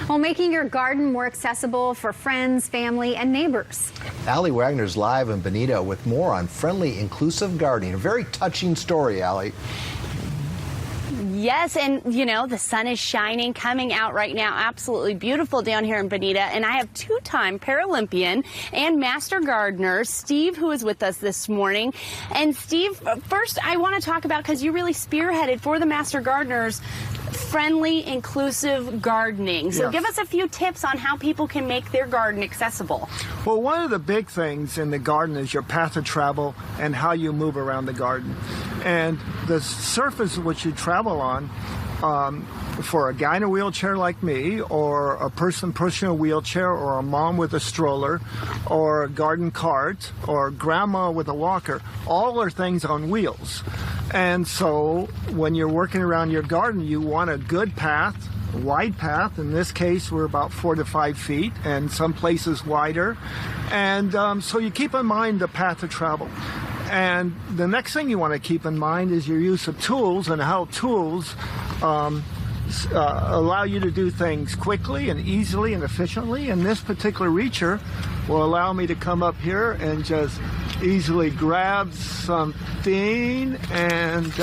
While making your garden more accessible for friends, family, and neighbors. Allie Wagner's live in Bonita with more on friendly, inclusive gardening. A very touching story, Allie. Yes, and you know, the sun is shining, coming out right now. Absolutely beautiful down here in Bonita. And I have two-time Paralympian and Master Gardener, Steve, who is with us this morning. And Steve, first I want to talk about, because you really spearheaded for the Master Gardeners, friendly, inclusive gardening. So Yes. Give us a few tips on how people can make their garden accessible. Well, one of the big things in the garden is your path of travel and how you move around the garden. And the surface which you travel on, for a guy in a wheelchair like me, or a person pushing a wheelchair, or a mom with a stroller, or a garden cart, or grandma with a walker, all are things on wheels. And so when you're working around your garden, you want a good path, a wide path. In this case, we're about 4 to 5 feet, and some places wider. And so you keep in mind the path of travel. And the next thing you want to keep in mind is your use of tools, and how tools allow you to do things quickly and easily and efficiently. And this particular reacher will allow me to come up here and just easily grab something and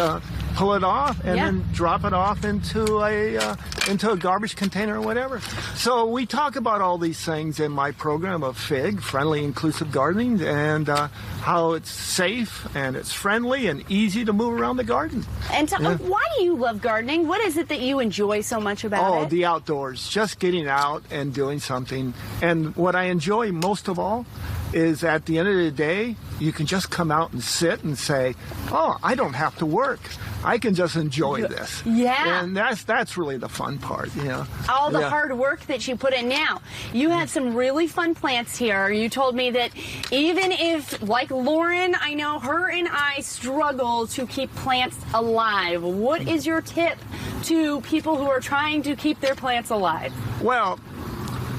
pull it off, and then drop it off into a garbage container or whatever. So we talk about all these things in my program of FIG, Friendly Inclusive Gardening, and how it's safe and it's friendly and easy to move around the garden. And why do you love gardening? What is it that you enjoy so much about it? Oh, the outdoors, just getting out and doing something. And what I enjoy most of all is, at the end of the day, you can just come out and sit and say, oh, I don't have to work. I can just enjoy this. Yeah. And that's really the fun part, you know. All the hard work that you put in. Now, you have some really fun plants here. You told me that even if, like Lauren, I know her and I struggle to keep plants alive. What is your tip to people who are trying to keep their plants alive? Well,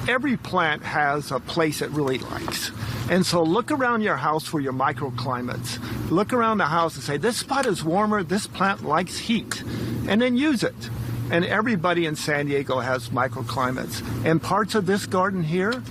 every plant has a place it really likes. And so look around your house for your microclimates. Look around the house and say, this spot is warmer, this plant likes heat, and then use it. And everybody in San Diego has microclimates. And parts of this garden here,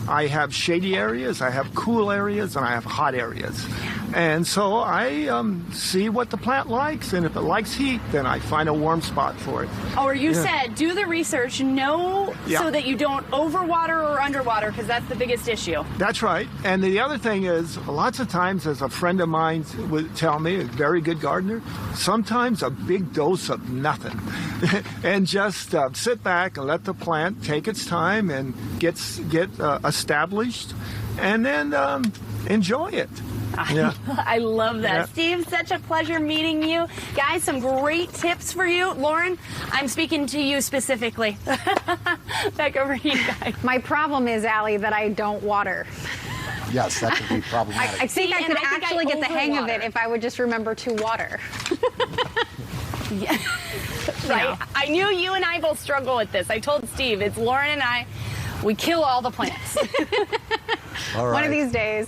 I have shady areas, I have cool areas, and I have hot areas. And so I see what the plant likes, and if it likes heat, then I find a warm spot for it. Or you said, do the research, know so that you don't overwater or underwater, because that's the biggest issue. That's right. And the other thing is, lots of times, as a friend of mine would tell me, a very good gardener, sometimes a big dose of nothing. And just sit back and let the plant take its time and get established, and then enjoy it. Yeah. I love that. Yeah. Steve, such a pleasure meeting you. Guys, some great tips for you. Lauren, I'm speaking to you specifically. Back over to you guys. My problem is, Allie, that I don't water. Yes, that could be problematic. I think I could actually get the hang of it overwater. if I would just remember to water. Yeah. Right. I knew you and I both struggle with this. I told Steve, it's Lauren and I, we kill all the plants. All right. One of these days.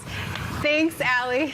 Thanks, Allie.